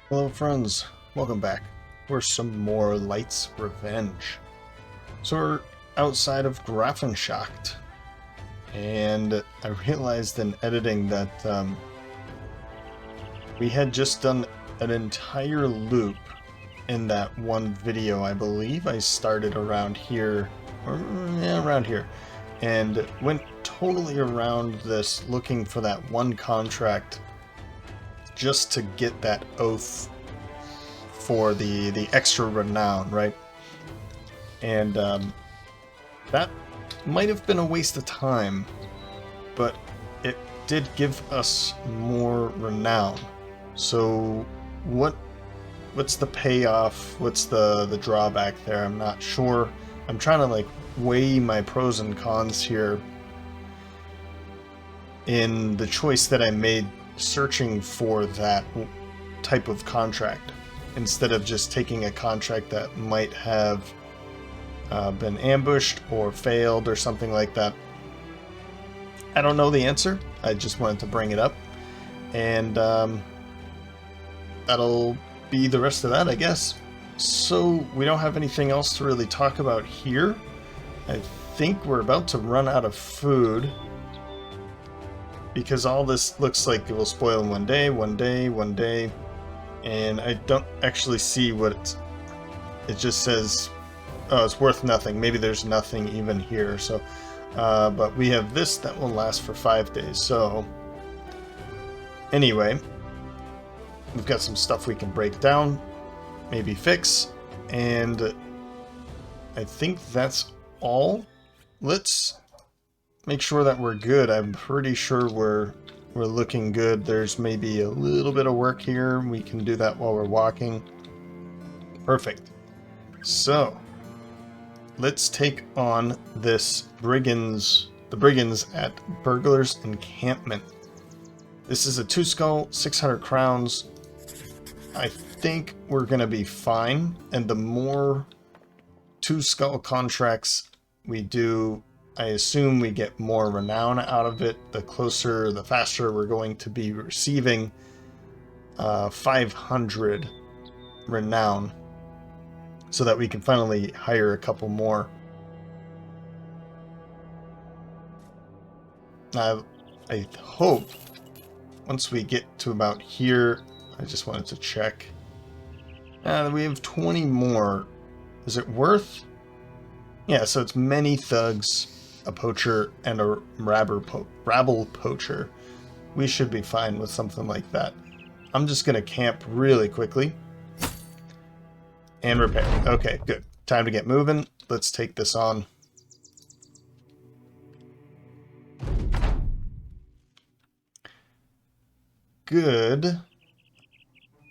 Hello friends, welcome back for some more Light's Revenge. So we're outside of Grafenschacht, and I realized in editing that we had just done an entire loop in that one video. I believe I started around here, or yeah, around here, and went totally around this looking for that one contract just to get that oath for the extra renown, right? And that might have been a waste of time, but it did give us more renown. So what's the payoff? What's the drawback there? I'm not sure. I'm trying to like weigh my pros and cons here in the choice that I made searching for that type of contract instead of just taking a contract that might have been ambushed or failed or something like that. I don't know the answer. I just wanted to bring it up, and that'll be the rest of that, I guess. So we don't have anything else to really talk about here. I think we're about to run out of food, because all this looks like it will spoil in one day, and I don't actually see what it just says. Oh, it's worth nothing. Maybe there's nothing even here. So, but we have this that will last for 5 days. So, anyway, we've got some stuff we can break down, maybe fix, and I think that's all. Let's make sure that we're good. I'm pretty sure we're looking good. There's maybe a little bit of work here. We can do that while we're walking. Perfect. So let's take on this the brigands at Burglar's Encampment. This is a 2-skull, 600 crowns. I think we're gonna be fine, and the more 2-skull contracts we do, I assume we get more renown out of it. The closer, the faster we're going to be receiving 500 renown, so that we can finally hire a couple more. I hope once we get to about here, I just wanted to check. We have 20 more. Is it worth? Yeah, so it's many thugs, a poacher, and a rabble poacher. We should be fine with something like that. I'm just going to camp really quickly. And repair. Okay, good. Time to get moving. Let's take this on. Good.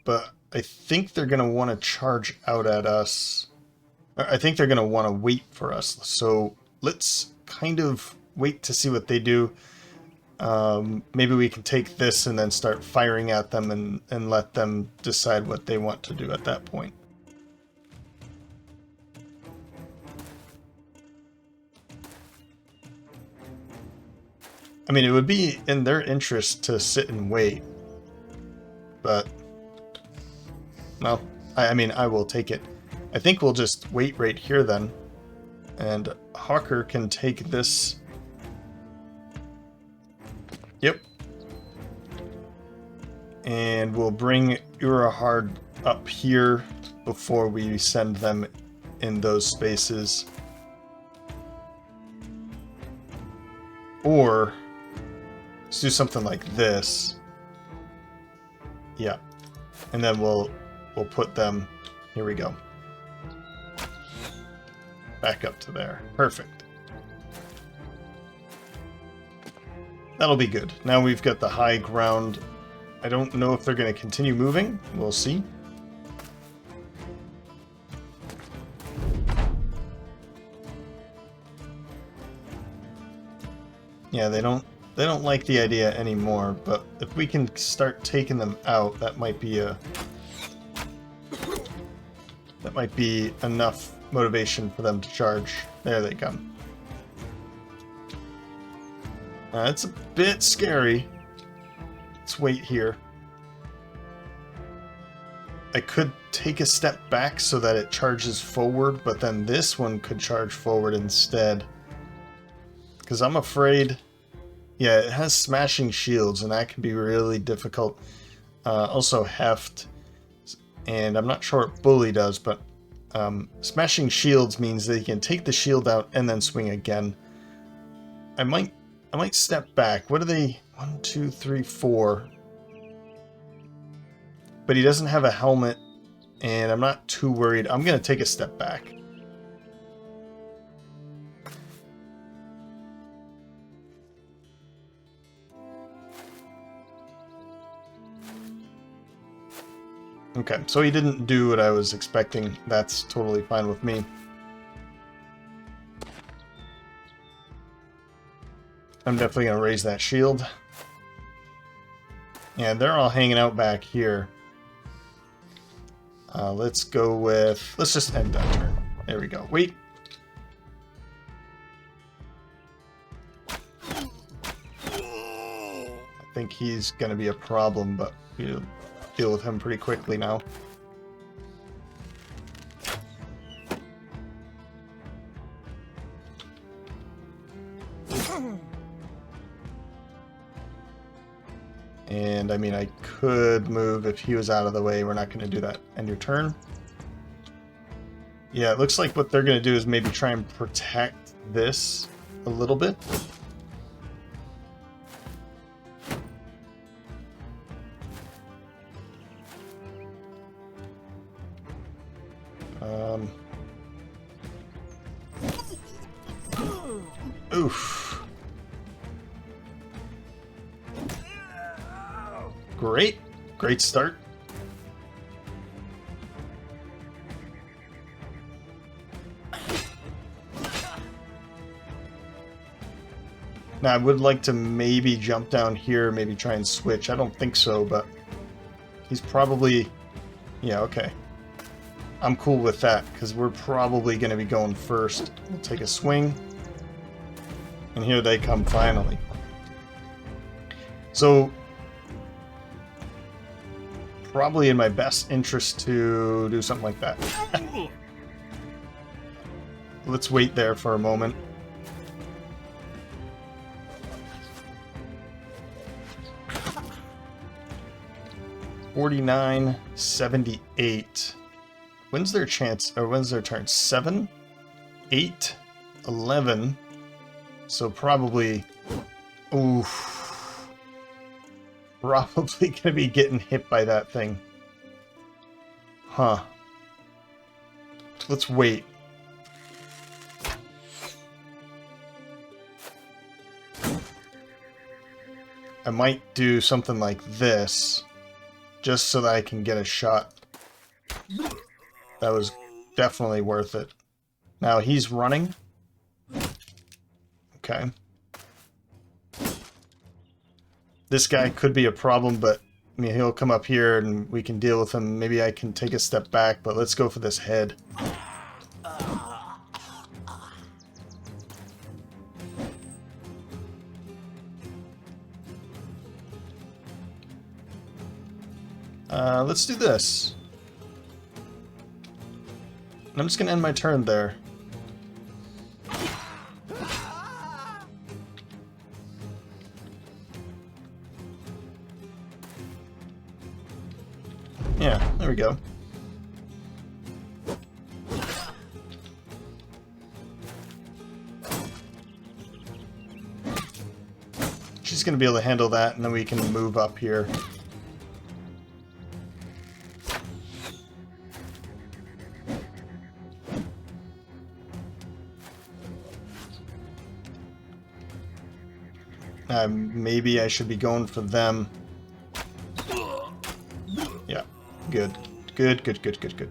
But I think they're going to want to charge out at us. I think they're going to want to wait for us. So let's kind of wait to see what they do. Maybe we can take this and then start firing at them and let them decide what they want to do at that point. I mean, it would be in their interest to sit and wait, but, well, I mean, I will take it. I think we'll just wait right here then, and Hawker can take this. Yep. And we'll bring Urahard up here before we send them in those spaces. Or let's do something like this. Yeah. And then we'll put them, here we go. Back up to there. Perfect. That'll be good. Now we've got the high ground. I don't know if they're going to continue moving. We'll see. Yeah, they don't like the idea anymore, but if we can start taking them out, that might be enough motivation for them to charge. There they come. It's a bit scary. Let's wait here. I could take a step back so that it charges forward, but then this one could charge forward instead. Because I'm afraid... Yeah, it has smashing shields, and that can be really difficult. Also heft, and I'm not sure what bully does, but smashing shields means that you can take the shield out and then swing again. I might step back. What are they? 1, 2, 3, 4. But he doesn't have a helmet, and I'm not too worried. I'm going to take a step back. Okay, so he didn't do what I was expecting. That's totally fine with me. I'm definitely going to raise that shield. And they're all hanging out back here. Let's go with... Let's just end that turn. There we go. Wait. I think he's going to be a problem, but we'll deal with him pretty quickly now. And I mean, I could move if he was out of the way. We're not going to do that. End your turn. Yeah, it looks like what they're going to do is maybe try and protect this a little bit. Oof. Great. Great start. Now, I would like to maybe jump down here, maybe try and switch. I don't think so, but he's probably... Yeah, okay. I'm cool with that, because we're probably going to be going first. We'll take a swing. And here they come finally. So... probably in my best interest to do something like that. Let's wait there for a moment. $49.78. When's their chance, or when's their turn? 7, 8, 11. So probably, oof. Probably gonna be getting hit by that thing. Huh. Let's wait. I might do something like this, just so that I can get a shot. That was definitely worth it. Now he's running. Okay. This guy could be a problem, but I mean, he'll come up here and we can deal with him. Maybe I can take a step back, but let's go for this head. Let's do this. I'm just gonna end my turn there. Yeah, there we go. She's gonna be able to handle that, and then we can move up here. Maybe I should be going for them. Yeah, good. Good, good, good, good, good.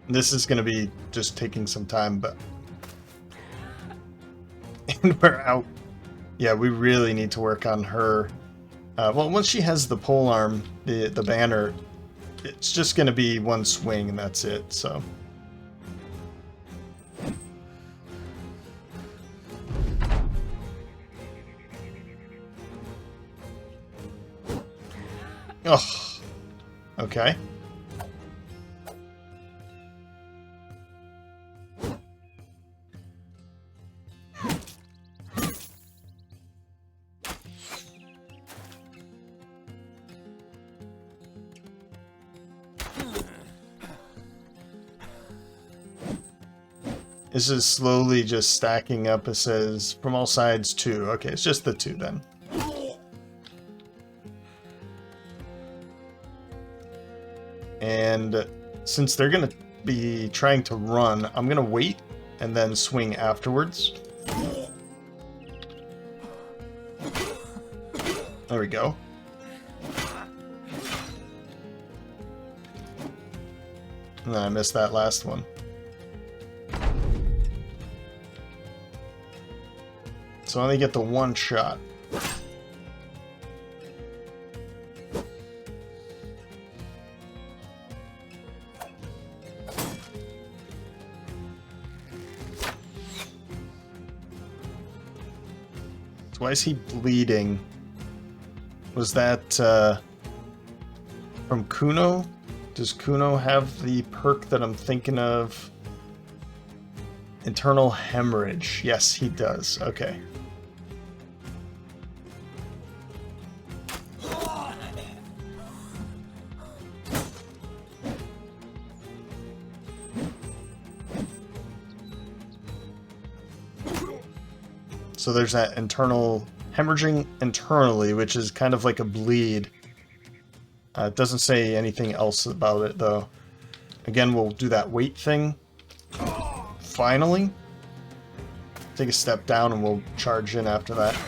This is going to be just taking some time, but... And we're out. Yeah, we really need to work on her. Well, once she has the polearm, the banner, it's just going to be one swing and that's it, so... Oh, okay. This is slowly just stacking up. It says from all sides 2. Okay, it's just the 2 then. And since they're going to be trying to run, I'm going to wait and then swing afterwards. There we go. And then I missed that last one. So I only get the 1 shot. So why is he bleeding? Was that from Kuno? Does Kuno have the perk that I'm thinking of? Internal hemorrhage. Yes, he does. Okay. So there's that internal hemorrhaging internally, which is kind of like a bleed. It doesn't say anything else about it, though. Again, we'll do that weight thing. Finally. Take a step down and we'll charge in after that.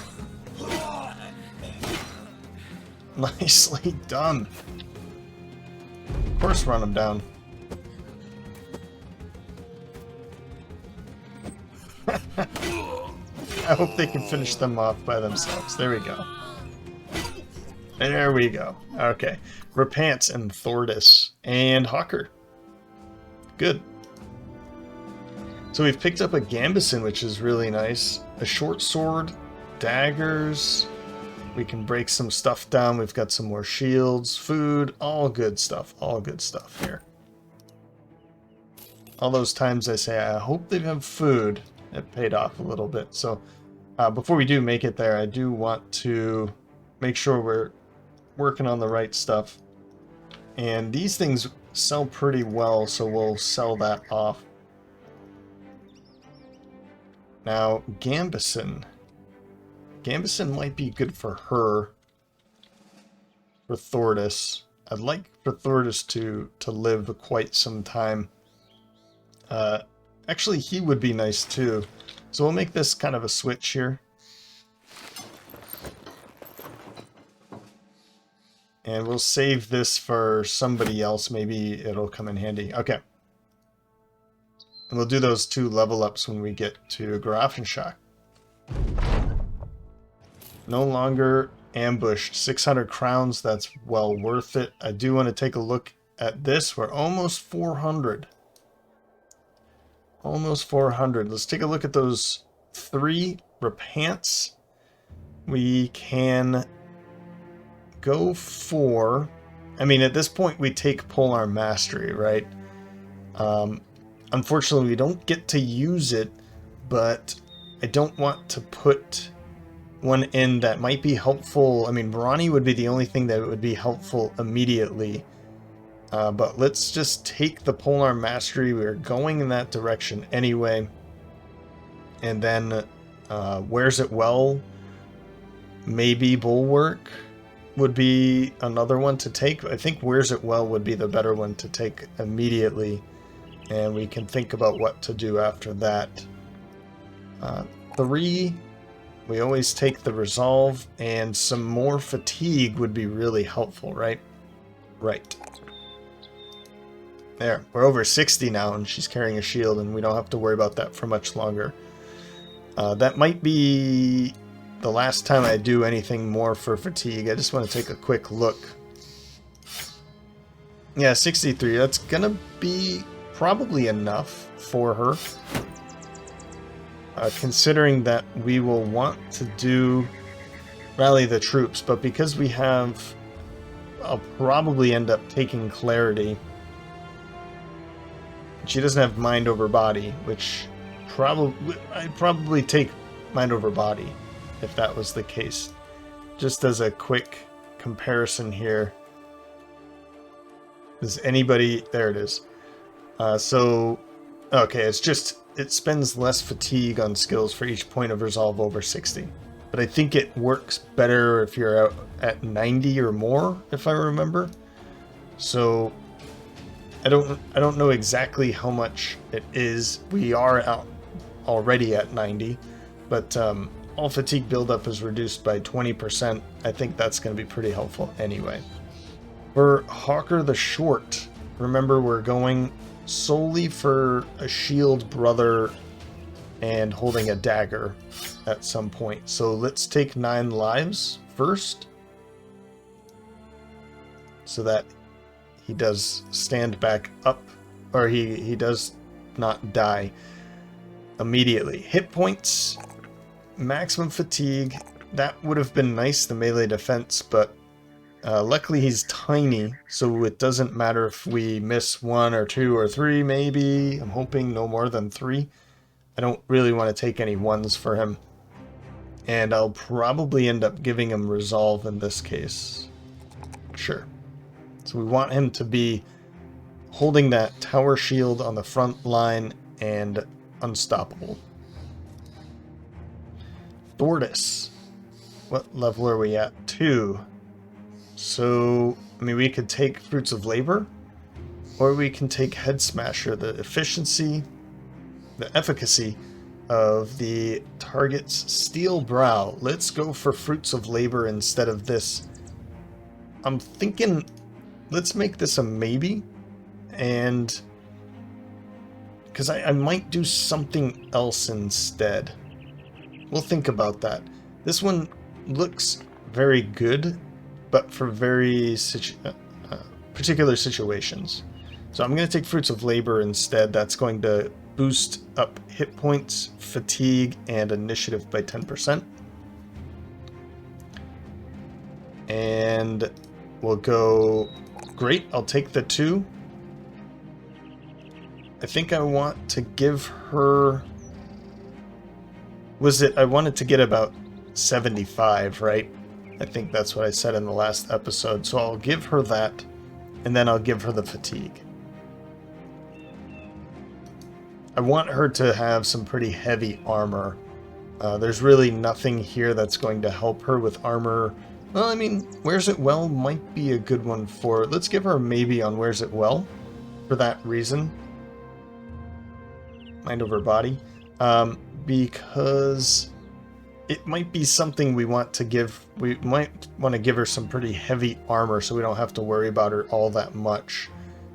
Nicely done. Of course, run him down. I hope they can finish them off by themselves. There we go. There we go. Okay. Repants and Thordis and Hawker. Good. So we've picked up a Gambison, which is really nice. A short sword, daggers. We can break some stuff down. We've got some more shields, food, all good stuff. All good stuff here. All those times I say, I hope they have food. It paid off a little bit. So before we do make it there, I do want to make sure we're working on the right stuff. And these things sell pretty well, so we'll sell that off. Now, Gambison. Gambison might be good for her. For Thordis. I'd like for Thordis to live quite some time. Actually, he would be nice too. So we'll make this kind of a switch here. And we'll save this for somebody else. Maybe it'll come in handy. Okay. And we'll do those 2 level ups when we get to Grafenshock. No longer ambushed. 600 crowns. That's well worth it. I do want to take a look at this. We're almost 400. Almost 400. Let's take a look at those 3 repants. We can go for... I mean, at this point, we take Polearm Mastery, right? Unfortunately, we don't get to use it, but I don't want to put one in that might be helpful. I mean, Brawny would be the only thing that would be helpful immediately. But let's just take the Polearm Mastery. We're going in that direction anyway. And then, Wears It Well, maybe Bulwark would be another one to take. I think Wears It Well would be the better one to take immediately. And we can think about what to do after that. 3, we always take the Resolve, and some more Fatigue would be really helpful, right? Right. There, we're over 60 now, and she's carrying a shield, and we don't have to worry about that for much longer. That might be the last time I do anything more for Fatigue. I just want to take a quick look. Yeah, 63. That's gonna be probably enough for her. Considering that we will want to do Rally the Troops, but because we have I'll probably end up taking Clarity. She doesn't have Mind over Body, which I'd probably take Mind over Body if that was the case. Just as a quick comparison here. Does anybody... There it is. Okay, it spends less fatigue on skills for each point of resolve over 60. But I think it works better if you're out at 90 or more, if I remember. So I don't know exactly how much it is. We are out already at 90, but all fatigue buildup is reduced by 20%. I think that's going to be pretty helpful anyway. For Hawker the Short, remember we're going solely for a shield brother and holding a dagger at some point. So let's take 9 lives first, so that he does stand back up, or he does not die immediately. Hit points, maximum fatigue, that would have been nice, the melee defense, but luckily he's tiny, so it doesn't matter if we miss 1 or 2 or 3 maybe. I'm hoping no more than 3. I don't really want to take any 1s for him. And I'll probably end up giving him resolve in this case. Sure. So we want him to be holding that tower shield on the front line and unstoppable. Thordis. What level are we at? 2. So, I mean, we could take Fruits of Labor, or we can take Head Smasher. The efficiency, the efficacy of the target's steel brow. Let's go for Fruits of Labor instead of this. I'm thinking, let's make this a maybe, and because I might do something else instead. We'll think about that. This one looks very good, but for very particular situations. So I'm going to take Fruits of Labor instead. That's going to boost up hit points, fatigue, and initiative by 10%. And we'll go... Great, I'll take the 2. I think I want to give her... I wanted to get about 75, right? I think that's what I said in the last episode. So I'll give her that, and then I'll give her the fatigue. I want her to have some pretty heavy armor. There's really nothing here that's going to help her with armor. Well, I mean, Wears It Well might be a good one for... Let's give her a maybe on Wears It Well for that reason. Mind over Body. Because it might be something we want to give. We might want to give her some pretty heavy armor so we don't have to worry about her all that much.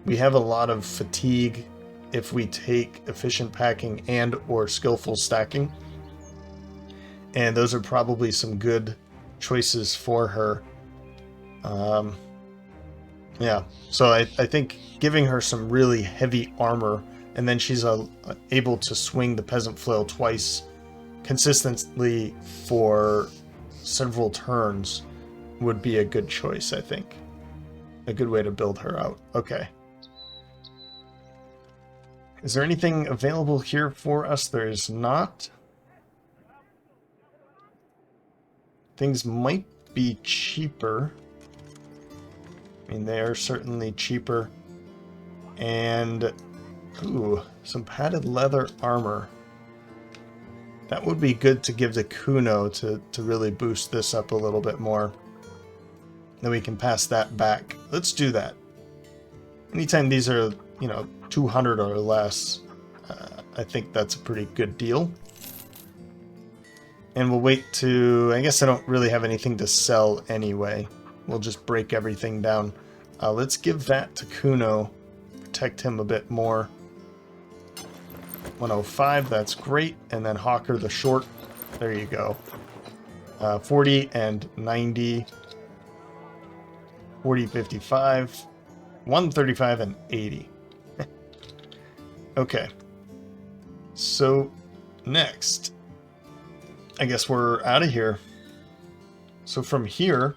We have a lot of fatigue if we take efficient packing and or skillful stacking. And those are probably some good choices for her. Yeah, so I think giving her some really heavy armor, and then she's able to swing the Peasant Flail twice consistently for several turns would be a good choice, I think. A good way to build her out. Okay. Is there anything available here for us? There is not. Things might be cheaper. I mean, they are certainly cheaper. And, ooh, some padded leather armor. That would be good to give to Kuno to really boost this up a little bit more. Then we can pass that back. Let's do that. Anytime these are, 200 or less, I think that's a pretty good deal. And we'll wait to... I guess I don't really have anything to sell anyway. We'll just break everything down. Let's give that to Kuno. Protect him a bit more. 105, that's great. And then Hawker the Short. There you go. 40 and 90. 40, 55. 135 and 80. Okay. So, next... I guess we're out of here. So from here,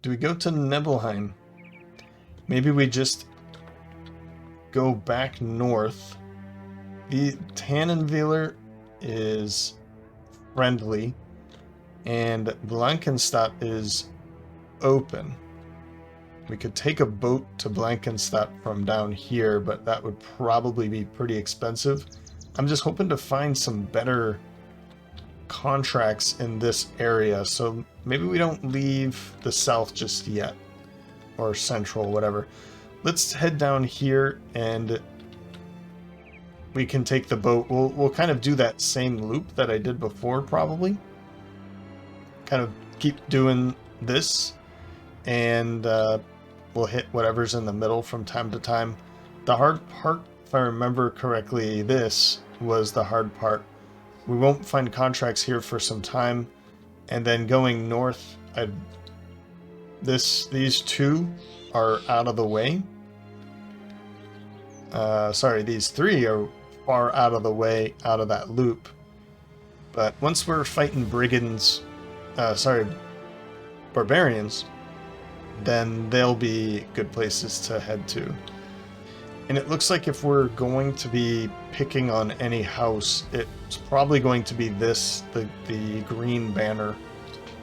do we go to Nibelheim? Maybe we just go back north. The Tannenweiler is friendly, and Blankenstadt is open. We could take a boat to Blankenstadt from down here, but that would probably be pretty expensive. I'm just hoping to find some better contracts in this area, so maybe we don't leave the south just yet, or central, whatever. Let's head down here and we can take the boat. We'll kind of do that same loop that I did before, probably. Kind of keep doing this, and we'll hit whatever's in the middle from time to time. The hard part, if I remember correctly, this was the hard part. We won't find contracts here for some time, and then going north, these two are out of the way. Sorry, these three are far out of the way, out of that loop. But once we're fighting Brigands, Barbarians, then they'll be good places to head to. And it looks like if we're going to be picking on any house, it's probably going to be this, the green banner,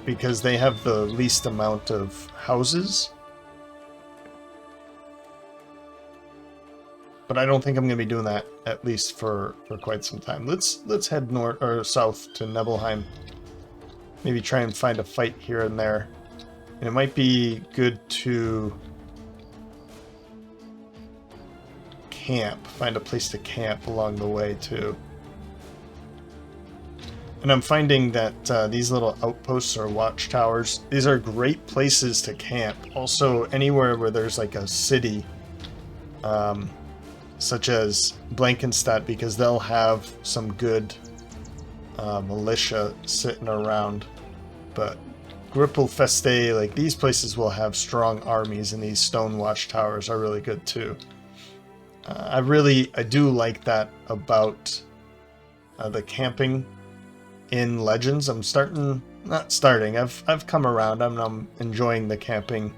because they have the least amount of houses. But I don't think I'm going to be doing that, at least for quite some time. Let's head north or south to Nibelheim. Maybe try and find a fight here and there. And it might be good to camp, find a place to camp along the way too. And I'm finding that these little outposts or watchtowers, these are great places to camp. Also, anywhere where there's like a city, such as Blankenstadt, because they'll have some good militia sitting around. But Grippelfeste, like these places will have strong armies, and these stone watchtowers are really good too. I do like that about the camping in Legends. I've come around. I'm enjoying the camping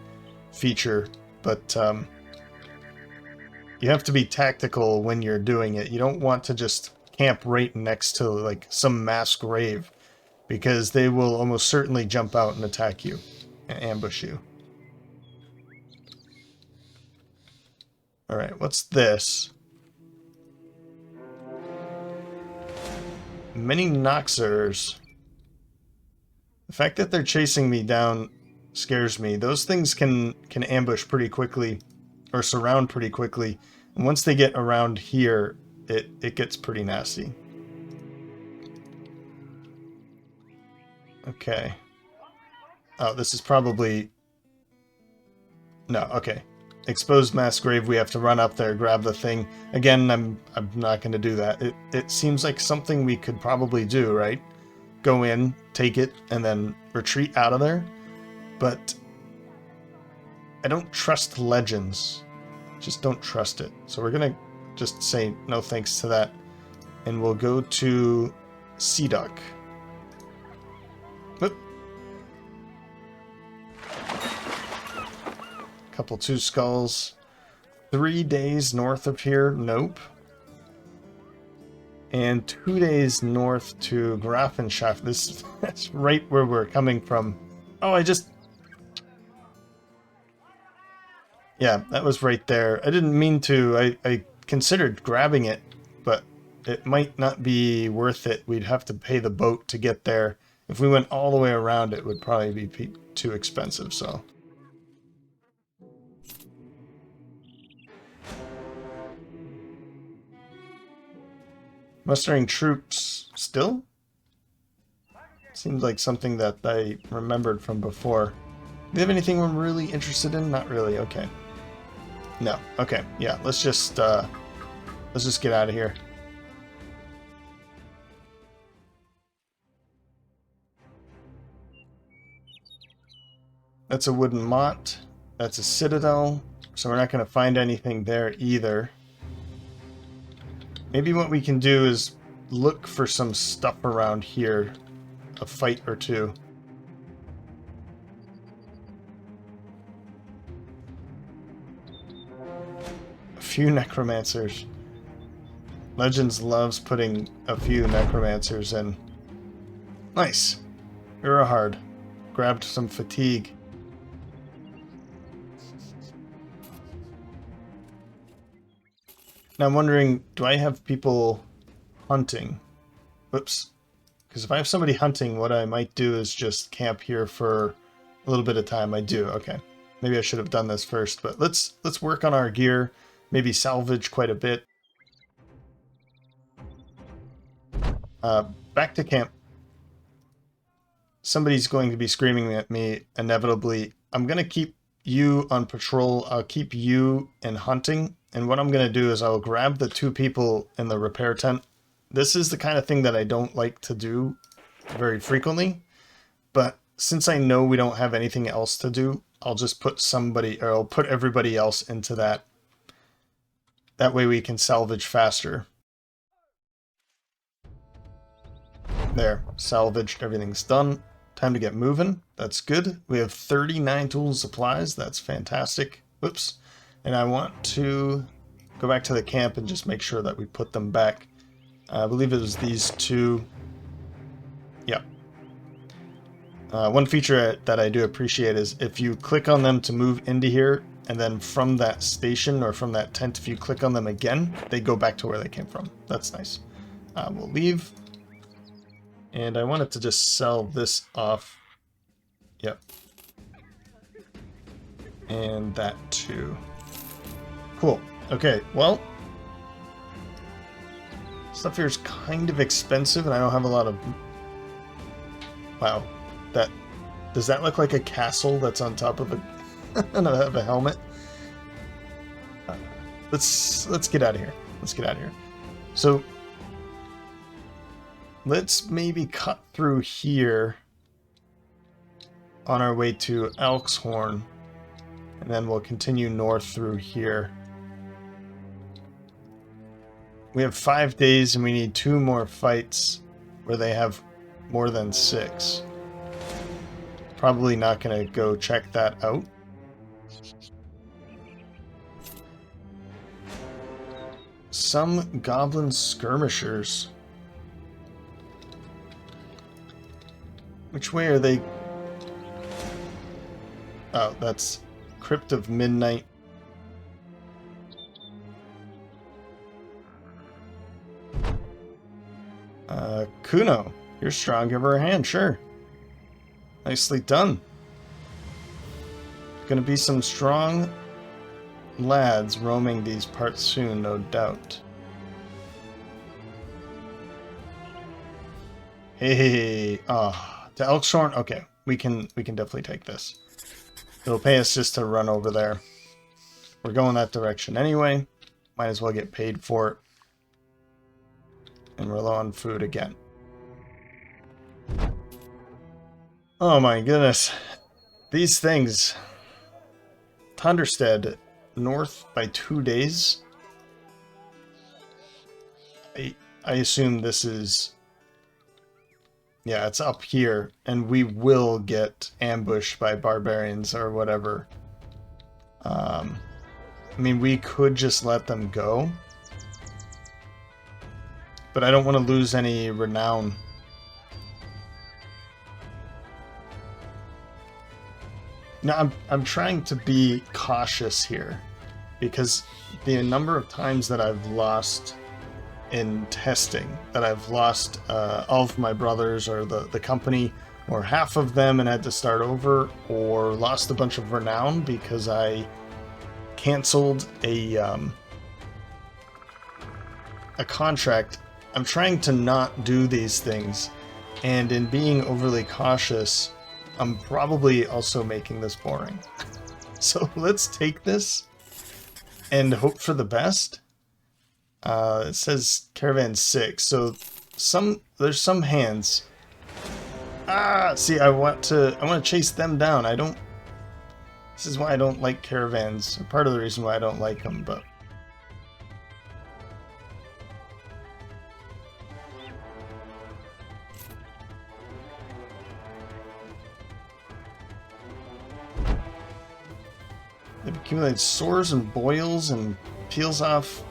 feature, but you have to be tactical when you're doing it. You don't want to just camp right next to like some mass grave, because they will almost certainly jump out and attack you and ambush you. Alright, what's this? Many Noxers. The fact that they're chasing me down scares me. Those things can ambush pretty quickly, or surround pretty quickly. And once they get around here, it gets pretty nasty. Okay. Oh, this is probably... No, okay. Exposed mass grave, we have to run up there, grab the thing. Again, I'm not going to do that. It seems like something we could probably do, right? Go in, take it, and then retreat out of there. But I don't trust Legends. Just don't trust it. So we're going to just say no thanks to that. And we'll go to Seaduck. Whoop. Couple two skulls. 3 days north of here. Nope. And 2 days north to Grafenschaft. That's right where we're coming from. Oh, yeah, that was right there. I didn't mean to. I considered grabbing it, but it might not be worth it. We'd have to pay the boat to get there. If we went all the way around, it would probably be too expensive, so... Mustering troops still? Seems like something that I remembered from before. Do you have anything I'm really interested in? Not really, okay. No, okay, yeah, let's just get out of here. That's a wooden motte. That's a citadel, so we're not going to find anything there either. Maybe what we can do is look for some stuff around here. A fight or two. few necromancers. Legends loves putting a few necromancers in. Nice. You're hard. Grabbed some fatigue. Now I'm wondering, do I have people hunting? Whoops. Because if I have somebody hunting, what I might do is just camp here for a little bit of time. I do. Okay. Maybe I should have done this first, but let's work on our gear. Maybe salvage quite a bit. Back to camp. Somebody's going to be screaming at me inevitably. I'm going to keep you on patrol. I'll keep you in hunting. And what I'm going to do is I'll grab the 2 people in the repair tent. This is the kind of thing that I don't like to do very frequently. But since I know we don't have anything else to do, I'll just put somebody, or I'll put everybody else into that. That way we can salvage faster. There, salvaged, everything's done. Time to get moving. That's good. We have 39 tools and supplies. That's fantastic. Whoops. And I want to go back to the camp and just make sure that we put them back. I believe it was these 2. Yep. One feature that I do appreciate is if you click on them to move into here, and then from that station or from that tent, if you click on them again, they go back to where they came from. That's nice. We'll leave. And I wanted to just sell this off. Yep. And that too. Cool. Okay, well. Stuff here is kind of expensive and I don't have a lot of... Wow. Does that look like a castle that's on top of a helmet? Let's get out of here. Let's get out of here. So let's maybe cut through here on our way to Elkshorn, and then we'll continue north through here. We have 5 days and we need 2 more fights where they have more than 6. Probably not going to go check that out. Some goblin skirmishers. Which way are they? Oh, that's Crypt of Midnight. Kuno, you're strong. Give her a hand, sure. Nicely done. Gonna be some strong lads roaming these parts soon, no doubt. Hey, to Elkshorn? Okay, we can definitely take this. It'll pay us just to run over there. We're going that direction anyway. Might as well get paid for it. And we're low on food again. Oh my goodness. These things. Thunderstead, north by 2 days. I assume this is... Yeah, it's up here, and we will get ambushed by barbarians or whatever. I mean, we could just let them go. But I don't want to lose any renown. Now, I'm trying to be cautious here, because the number of times that I've lost in testing, that I've lost all of my brothers or the company, or half of them and had to start over, or lost a bunch of renown because I canceled a contract. I'm trying to not do these things, and in being overly cautious, I'm probably also making this boring. So let's take this and hope for the best. It says Caravan 6, so there's some hands. See, I want to chase them down. This is why I don't like caravans. Part of the reason why I don't like them, but they've accumulated sores and boils and peels off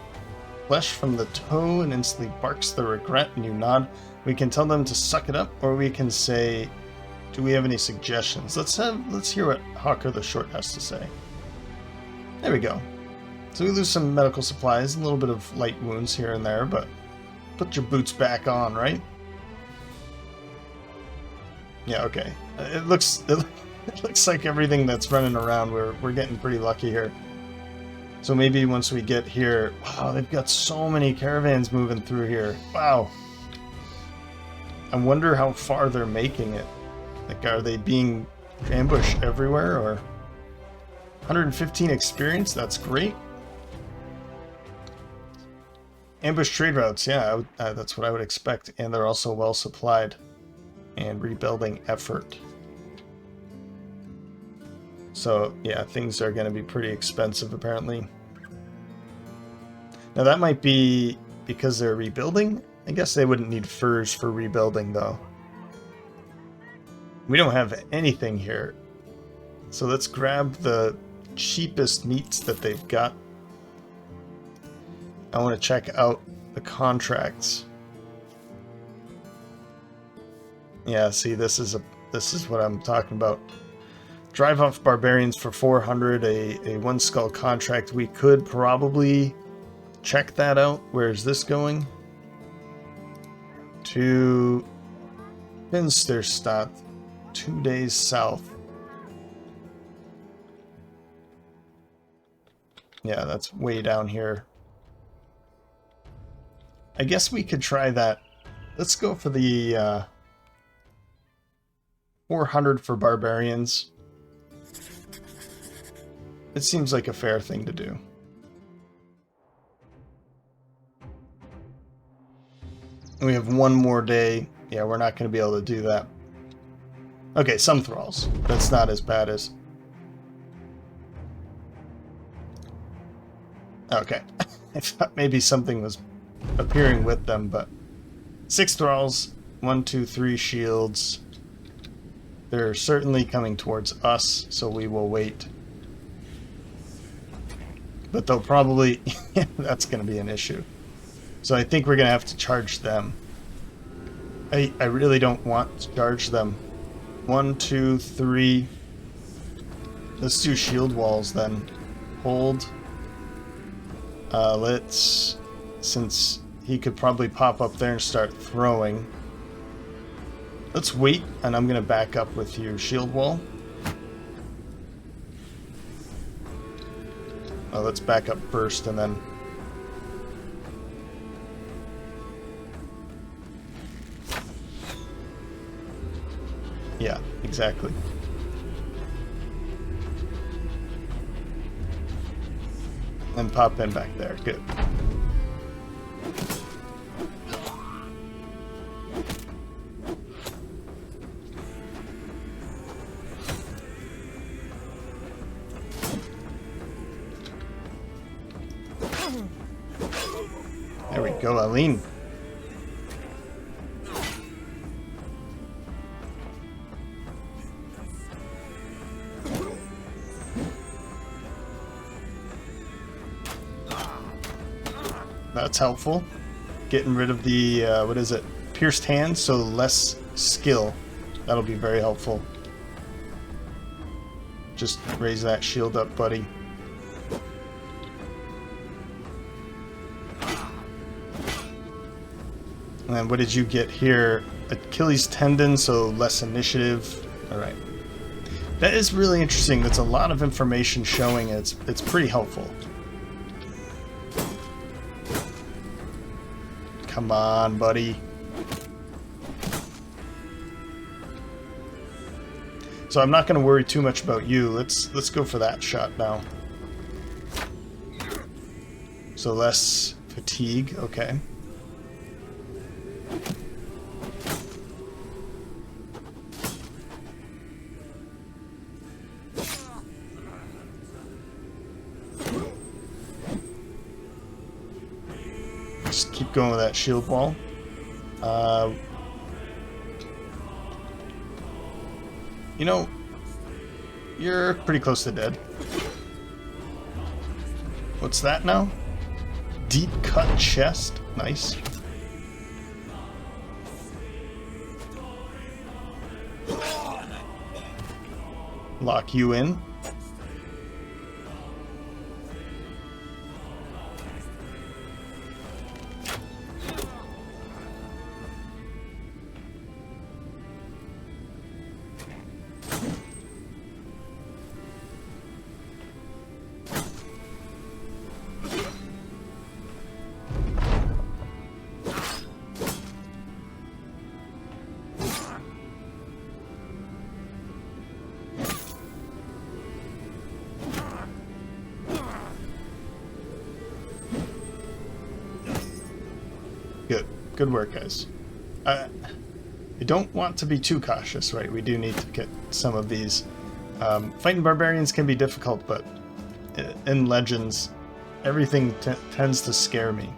flesh from the toe and instantly barks the regret, and you nod. We can tell them to suck it up, or we can say, do we have any suggestions? Let's hear what Hawker the Short has to say. There we go. So we lose some medical supplies, a little bit of light wounds here and there, but put your boots back on, right? Yeah, okay. It looks like everything that's running around, we're getting pretty lucky here. So maybe once we get here, wow, they've got so many caravans moving through here. Wow. I wonder how far they're making it. Like, are they being ambushed everywhere, or 115 experience? That's great. Ambush trade routes, yeah, that's what I would expect. And they're also well supplied. And rebuilding effort. So, yeah, things are going to be pretty expensive, apparently. Now, that might be because they're rebuilding. I guess they wouldn't need furs for rebuilding, though. We don't have anything here. So let's grab the cheapest meats that they've got. I want to check out the contracts. Yeah, see, this is what I'm talking about. Drive off Barbarians for 400, a one skull contract. We could probably check that out. Where's this going? To Finsterstadt, 2 days south. Yeah, that's way down here. I guess we could try that. Let's go for the 400 for Barbarians. It seems like a fair thing to do. We have one more day. Yeah, we're not going to be able to do that. Okay, some thralls. That's not as bad as... Okay. I thought maybe something was appearing with them, but... 6 thralls, 1, 2, 3 shields. They're certainly coming towards us, so we will wait. But they'll probably... that's going to be an issue. So I think we're going to have to charge them. I really don't want to charge them. 1, 2, 3. Let's do shield walls then. Hold. Let's... Since he could probably pop up there and start throwing. Let's wait, and I'm going to back up with you. Shield wall. Oh, let's back up first, and then... Yeah, exactly. And pop in back there. Good. There we go, Aline. That's helpful. Getting rid of the, what is it? Pierced hands, so less skill. That'll be very helpful. Just raise that shield up, buddy. And then what did you get here? Achilles tendon, so less initiative. Alright. That is really interesting. That's a lot of information showing it. It's pretty helpful. Come on, buddy. So I'm not going to worry too much about you. Let's go for that shot now. So less fatigue, okay. Just keep going with that shield wall. You know, you're pretty close to dead. What's that now? deep cut chest. Nice. Lock you in. Good work, guys. I don't want to be too cautious, right? We do need to get some of these. Fighting barbarians can be difficult, but in Legends, everything tends to scare me.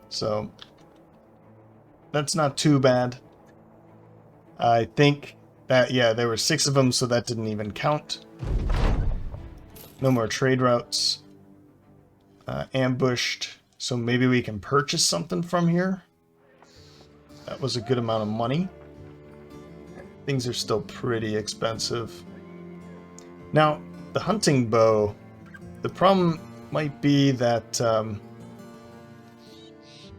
So that's not too bad. I think that, yeah, there were 6 of them, so that didn't even count. No more trade routes. Ambushed, so maybe we can purchase something from here. That was a good amount of money. Things are still pretty expensive. Now, the hunting bow, the problem might be that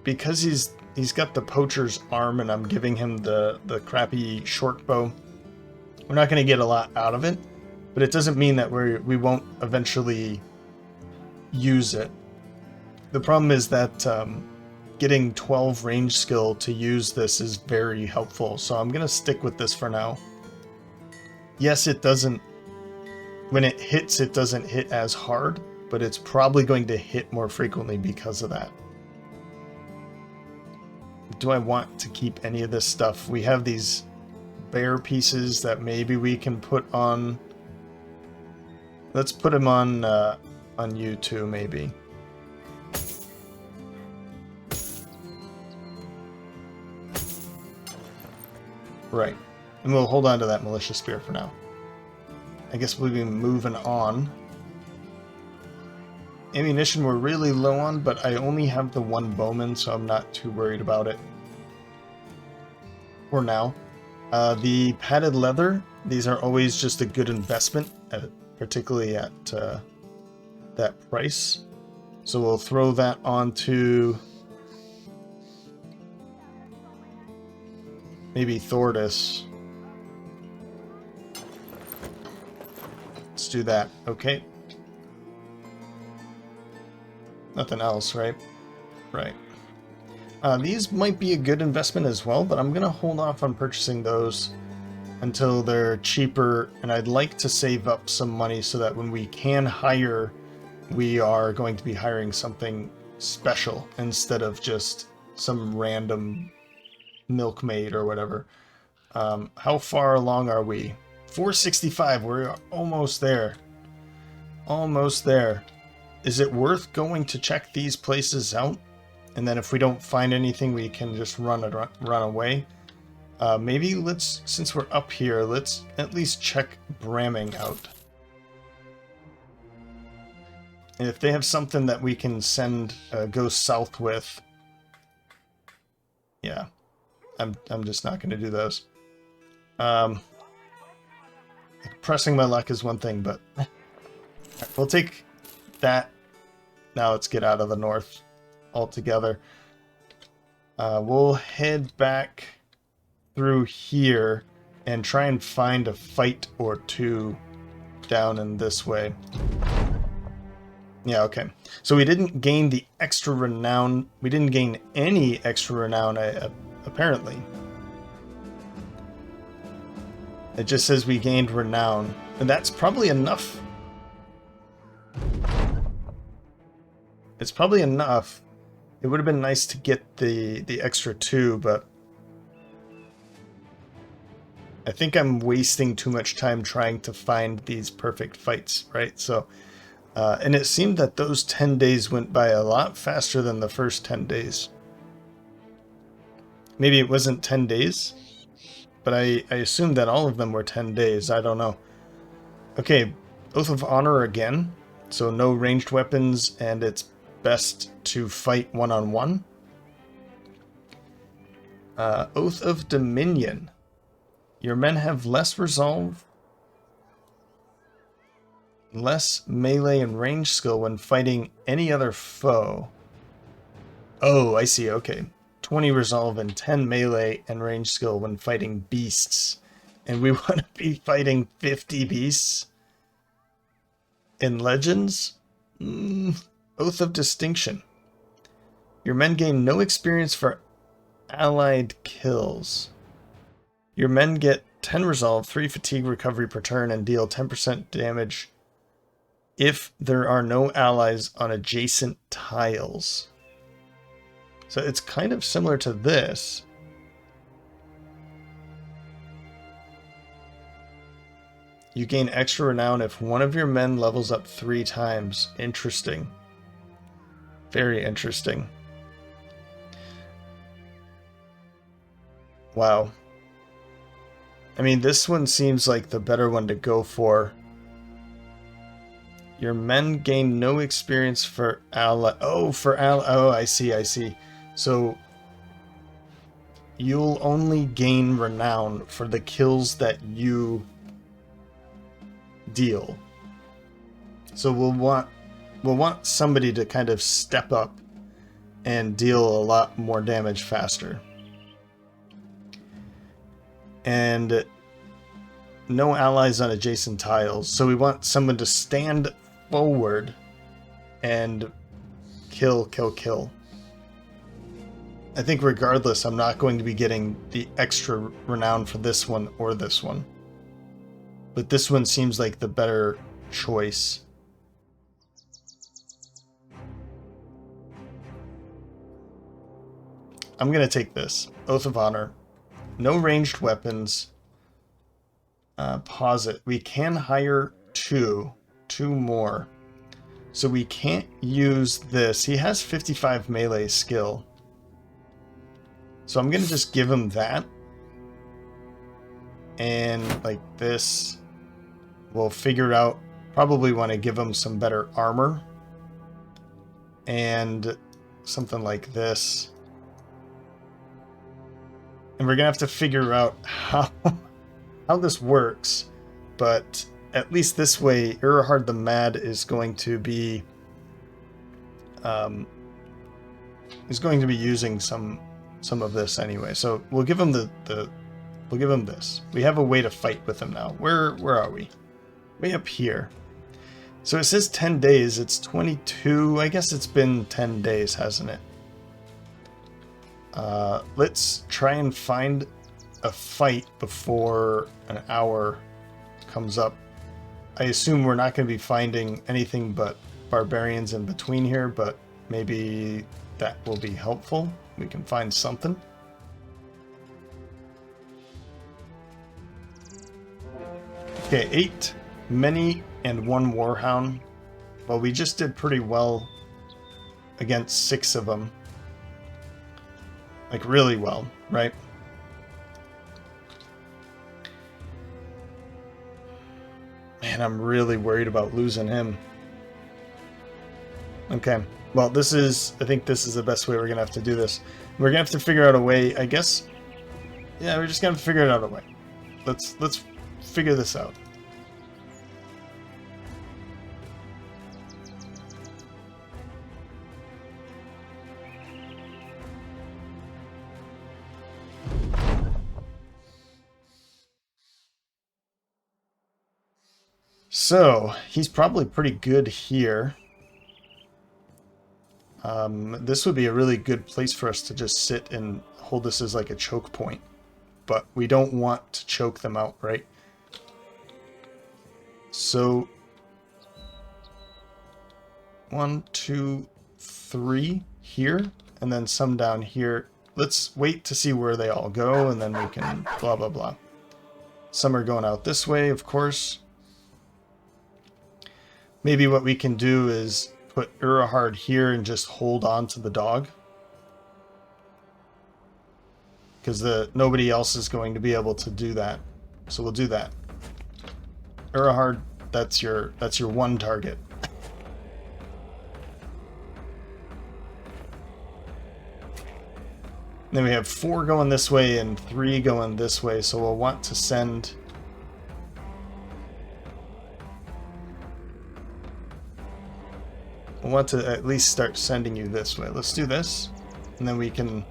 because he's got the poacher's arm and I'm giving him the crappy short bow, we're not going to get a lot out of it, but it doesn't mean that we won't eventually use it. The problem is that getting 12 range skill to use this is very helpful, so I'm gonna stick with this for now. Yes, it doesn't, when it hits, it doesn't hit as hard, but it's probably going to hit more frequently because of that. Do I want to keep any of this stuff? We have these bear pieces that maybe we can put on. Let's put them on you two, maybe. Right, and we'll hold on to that militia spear for now. I guess we'll be moving on. Ammunition we're really low on, but I only have the 1 bowman, so I'm not too worried about it for now. The padded leather, these are always just a good investment, particularly at that price. So we'll throw that onto maybe Thordis. Let's do that. Okay. Nothing else, right? Right. These might be a good investment as well, but I'm going to hold off on purchasing those until they're cheaper, and I'd like to save up some money so that when we can hire, we are going to be hiring something special instead of just some random milkmaid or whatever. How far along are we? 465. We're almost there. Almost there. Is it worth going to check these places out? And then if we don't find anything, we can just run away. Maybe let's, since we're up here, let's at least check Bramming out. And if they have something that we can send, go south with, yeah. I'm just not going to do those. Pressing my luck is one thing, but we'll take that. Now let's get out of the north altogether. We'll head back through here and try and find a fight or two down in this way. Yeah, okay. So we didn't gain the extra renown. We didn't gain any extra renown, apparently. It just says we gained renown, and that's probably enough. It's probably enough. It would have been nice to get the extra 2, but I think I'm wasting too much time trying to find these perfect fights, right? So, and it seemed that those 10 days went by a lot faster than the first 10 days. Maybe it wasn't 10 days, but I assumed that all of them were 10 days. I don't know. Okay, Oath of Honor again. So no ranged weapons, and it's best to fight one-on-one. Oath of Dominion. Your men have less resolve, less melee and range skill when fighting any other foe. Oh, I see, okay. 20 resolve and 10 melee and range skill when fighting beasts. And we want to be fighting 50 beasts in Legends? Oath of Distinction. Your men gain no experience for allied kills. Your men get 10 resolve, 3 fatigue recovery per turn, and deal 10% damage if there are no allies on adjacent tiles. So it's kind of similar to this. You gain extra renown if one of your men levels up 3 times. Interesting. Very interesting. Wow. I mean, this one seems like the better one to go for. Your men gain no experience for ally. Oh, for ally. Oh, I see, I see. So you'll only gain renown for the kills that you deal. So we'll want somebody to kind of step up and deal a lot more damage faster. And no allies on adjacent tiles. So we want someone to stand forward and kill, kill, kill. I think regardless, I'm not going to be getting the extra renown for this one or this one. But this one seems like the better choice. I'm going to take this. Oath of Honor. No ranged weapons. Pause it. We can hire two more. So we can't use this. He has 55 melee skill. So I'm going to just give him that. And like this, we'll figure out, probably want to give him some better armor. And something like this. And we're going to have to figure out how this works. But at least this way, Urahard the Mad is going to be using some of this anyway. So we'll give him we'll give him this. We have a way to fight with him now. Where are we? Way up here. So it says 10 days. It's 22. I guess it's been 10 days, hasn't it? Let's try and find a fight before an hour comes up. I assume we're not going to be finding anything but barbarians in between here, but maybe that will be helpful. We can find something. Okay, 8 many and 1 warhound. Well, we just did pretty well against 6 of them. Like, really well, right? Man, I'm really worried about losing him. Okay, well, I think this is the best way we're going to have to do this. We're going to have to figure out a way, I guess. Yeah, we're just going to figure it out a way. Let's figure this out. So, he's probably pretty good here. This would be a really good place for us to just sit and hold this as like a choke point. But we don't want to choke them out, right? So, 1, 2, 3 here, and then some down here. Let's wait to see where they all go, and then we can blah, blah, blah. Some are going out this way, of course. Maybe what we can do is put Urahard here and just hold on to the dog. Because nobody else is going to be able to do that. So we'll do that. Urahard, that's your one target. Then we have 4 going this way and 3 going this way, so we'll want to send... We'll want to at least start sending you this way. Let's do this, and then we can...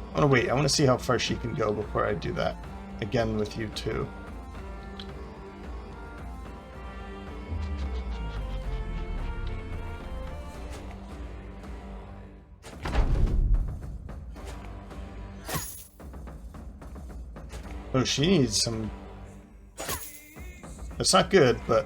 I want to wait. I want to see how far she can go before I do that. Again with you too. Oh, she needs some... It's not good, but...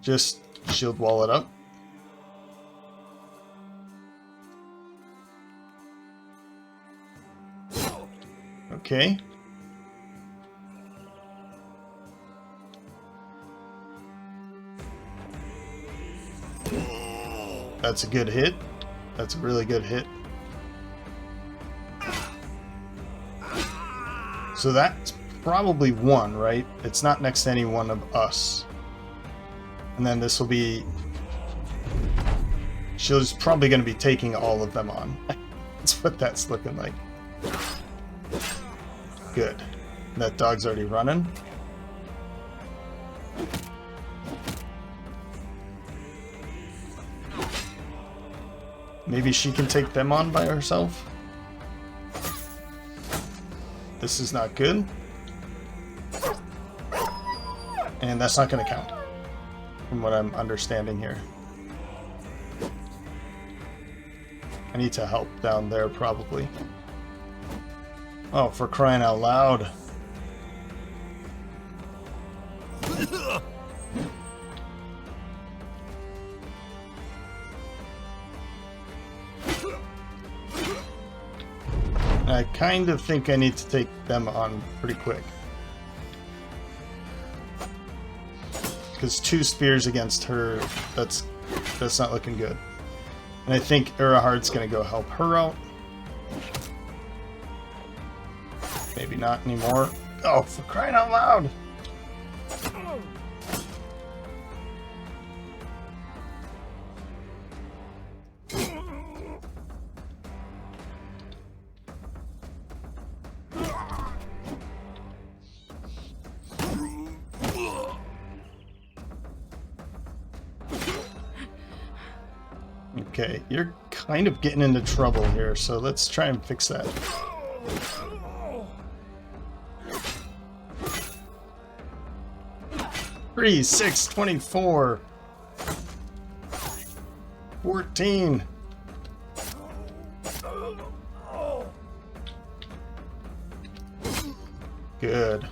Just shield wall it up. Okay. That's a good hit. That's a really good hit. So that's probably one, right? It's not next to any one of us. And then this will be... She's probably going to be taking all of them on. That's what that's looking like. Good. That dog's already running. Maybe she can take them on by herself. This is not good. And that's not going to count, from what I'm understanding here. I need to help down there, probably. Oh, for crying out loud. I kind of think I need to take them on pretty quick. Because 2 spears against her, that's not looking good. And I think Urahard's going to go help her out. Maybe not anymore. Oh, for crying out loud! Okay, you're kind of getting into trouble here, so let's try and fix that. Three, 6, 24. 14. Good.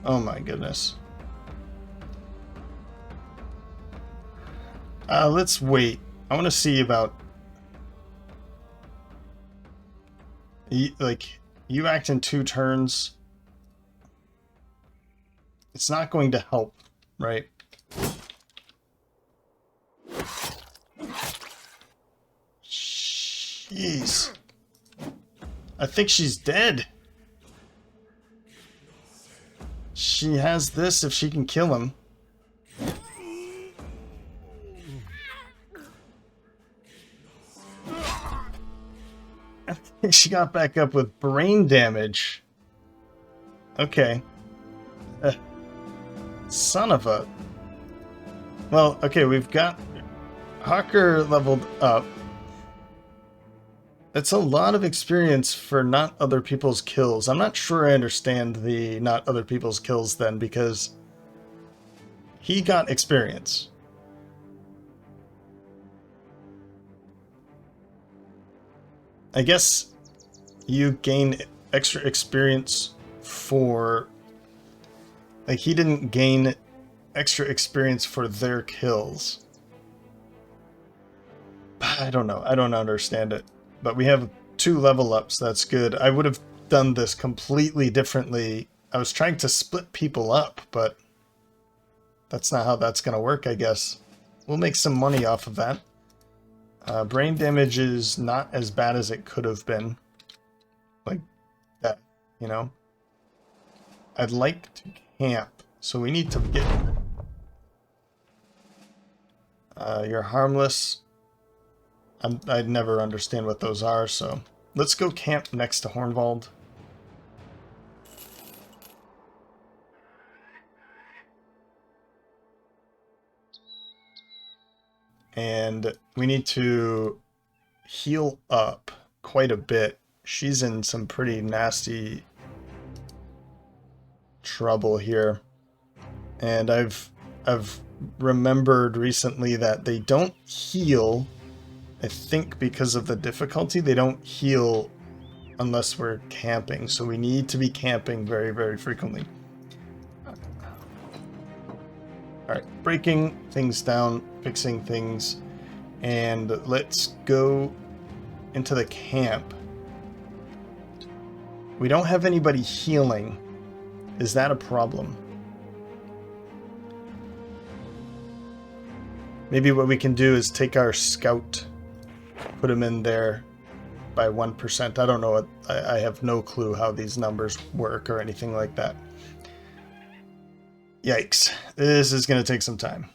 Oh my goodness. Let's wait. I want to see about... you act in 2 turns. It's not going to help, right? Jeez. I think she's dead. She has this if she can kill him. I think she got back up with brain damage. Okay. Son of a... Well, okay, we've got Hawker leveled up. It's a lot of experience for not other people's kills. I'm not sure I understand the not other people's kills then, because he got experience. I guess you gain extra experience for... Like, he didn't gain extra experience for their kills. I don't know. I don't understand it. But we have 2 level ups. That's good. I would have done this completely differently. I was trying to split people up, but that's not how that's going to work, I guess. We'll make some money off of that. Brain damage is not as bad as it could have been. Like that, you know? I'd like to camp, so we need to get... you're harmless. I'd never understand what those are, so... Let's go camp next to Hornwald. And we need to heal up quite a bit. She's in some pretty nasty trouble here. And I've remembered recently that they don't heal, I think because of the difficulty, they don't heal unless we're camping. So we need to be camping very, very frequently. Alright, breaking things down, fixing things, and let's go into the camp. We don't have anybody healing. Is that a problem? Maybe what we can do is take our scout, put him in there by 1%. I don't know. I have no clue how these numbers work or anything like that. Yikes. This is going to take some time.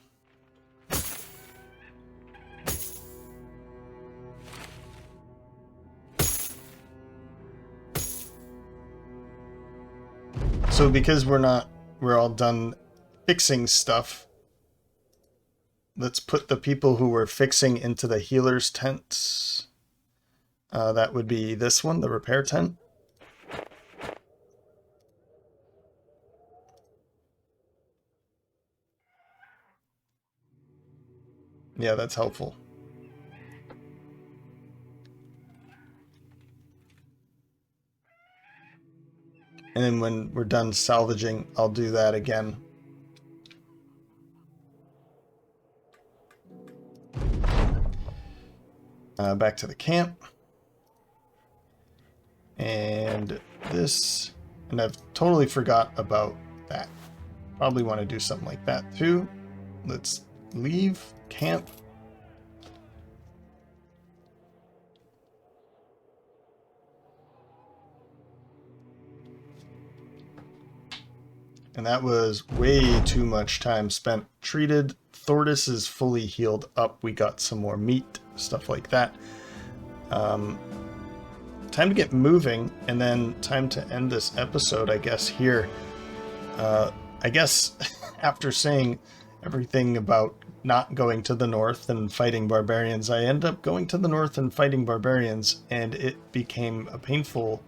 So because we're all done fixing stuff, let's put the people who were fixing into the healer's tents. That would be this one, the repair tent. Yeah, that's helpful. And then when we're done salvaging, I'll do that again. Back to the camp. And this, and I've totally forgot about that. Probably want to do something like that too. Let's leave camp. And that was way too much time spent. Treated. Thordis is fully healed up. We got some more meat, stuff like that. Time to get moving, and then time to end this episode, I guess, here. I guess after saying everything about not going to the north and fighting barbarians, I end up going to the north and fighting barbarians, and it became a painful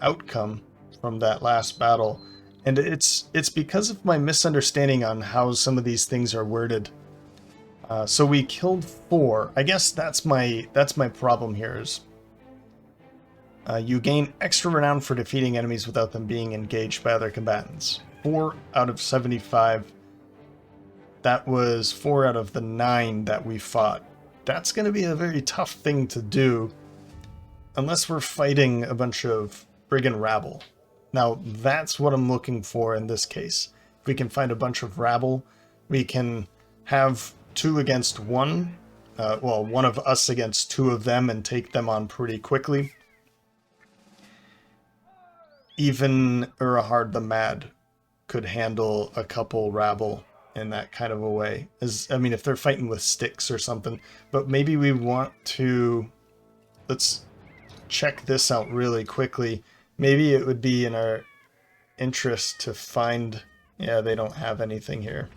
outcome from that last battle. And it's because of my misunderstanding on how some of these things are worded. So we killed 4. I guess that's my problem here is you gain extra renown for defeating enemies without them being engaged by other combatants. 4 out of 75. That was 4 out of the 9 that we fought. That's going to be a very tough thing to do unless we're fighting a bunch of Brigand rabble. Now, that's what I'm looking for in this case. If we can find a bunch of rabble, we can have 2 against 1. Well, 1 of us against 2 of them and take them on pretty quickly. Even Urahard the Mad could handle a couple rabble in that kind of a way. I mean, if they're fighting with sticks or something. But maybe we want to... Let's check this out really quickly. Maybe it would be in our interest to find... Yeah, they don't have anything here.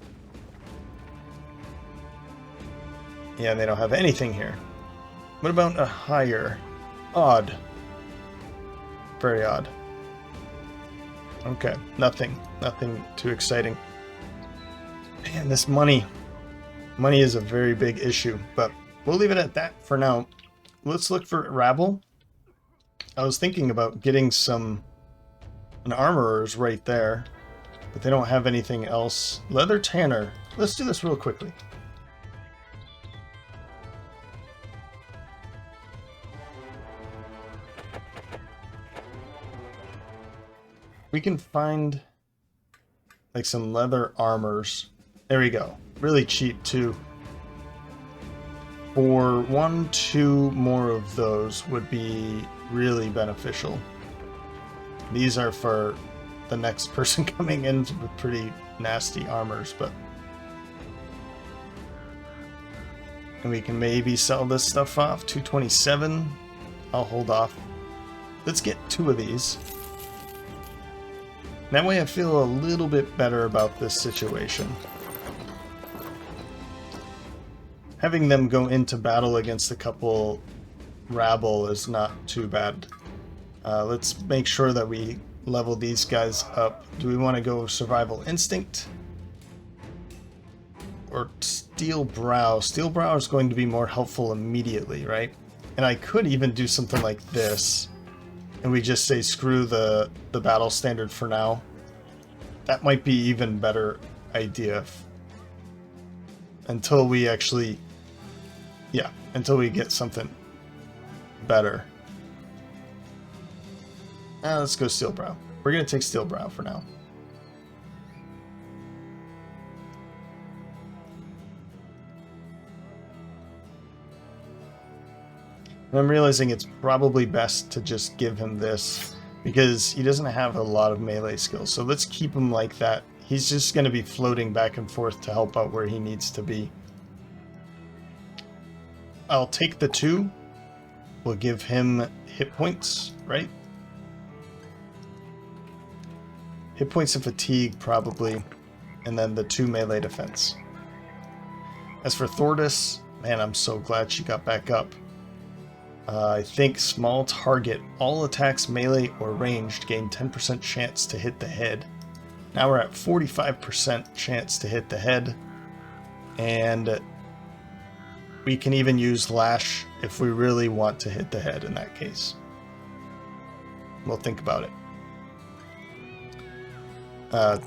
Yeah, they don't have anything here. What about a higher? Odd. Very odd. Okay, nothing. Nothing too exciting. Man, this money. Money is a very big issue, but we'll leave it at that for now. let's look for rabble. I was thinking about getting an armorer's right there, but they don't have anything else. Leather tanner. Let's do this real quickly. We can find like some leather armors. There we go. Really cheap too. For 1, 2 more of those would be really beneficial. These are for the next person coming in with pretty nasty armors, but... And we can maybe sell this stuff off. 227. I'll hold off. Let's get 2 of these. That way I feel a little bit better about this situation. Having them go into battle against a couple rabble is not too bad. Let's make sure that we level these guys up. Do we want to go survival instinct? Or steel brow? Steel brow is going to be more helpful immediately, right? And I could even do something like this. And we just say screw the battle standard for now. That might be even better idea. Until we actually... Yeah, until we get something better. Let's go steel brow. We're going to take steel brow for now. And I'm realizing it's probably best to just give him this because he doesn't have a lot of melee skills. So let's keep him like that. He's just going to be floating back and forth to help out where he needs to be. I'll take the 2. We'll give him hit points, right? Hit points and fatigue, probably. And then the 2 melee defense. As for Thordis, man, I'm so glad she got back up. I think small target, all attacks melee or ranged gain 10% chance to hit the head. Now we're at 45% chance to hit the head. And we can even use Lash if we really want to hit the head in that case. We'll think about it.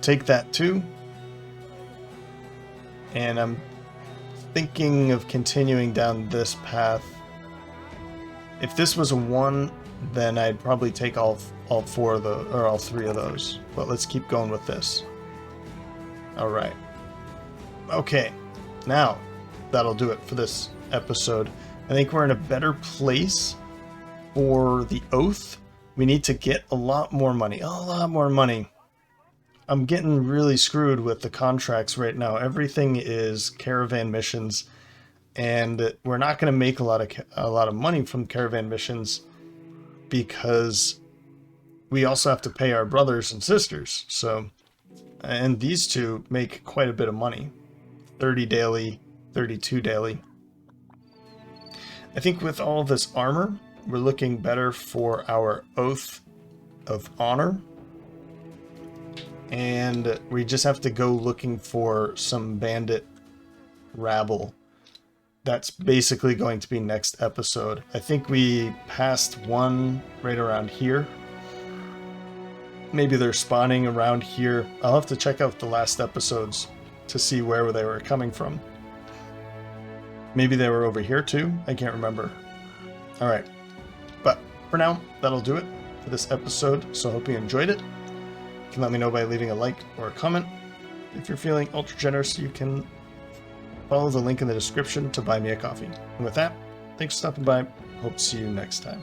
Take that too. And I'm thinking of continuing down this path. If this was a 1, then I'd probably take all 4 of those, or all 3 of those. But let's keep going with this. Alright. Okay. Now, that'll do it for this episode. I think we're in a better place for the Oath. We need to get a lot more money. A lot more money. I'm getting really screwed with the contracts right now. Everything is caravan missions. And we're not going to make a lot of money from caravan missions because we also have to pay our brothers and sisters. So, and these 2 make quite a bit of money. 30 daily, 32 daily. I think with all this armor, we're looking better for our Oath of Honor. And we just have to go looking for some bandit rabble. That's basically going to be next episode. I think we passed one right around here. Maybe they're spawning around here. I'll have to check out the last episodes to see where they were coming from. Maybe they were over here too? I can't remember. Alright. But for now, that'll do it for this episode. So I hope you enjoyed it. You can let me know by leaving a like or a comment. If you're feeling ultra generous, you can follow the link in the description to buy me a coffee. And with that, thanks for stopping by. Hope to see you next time.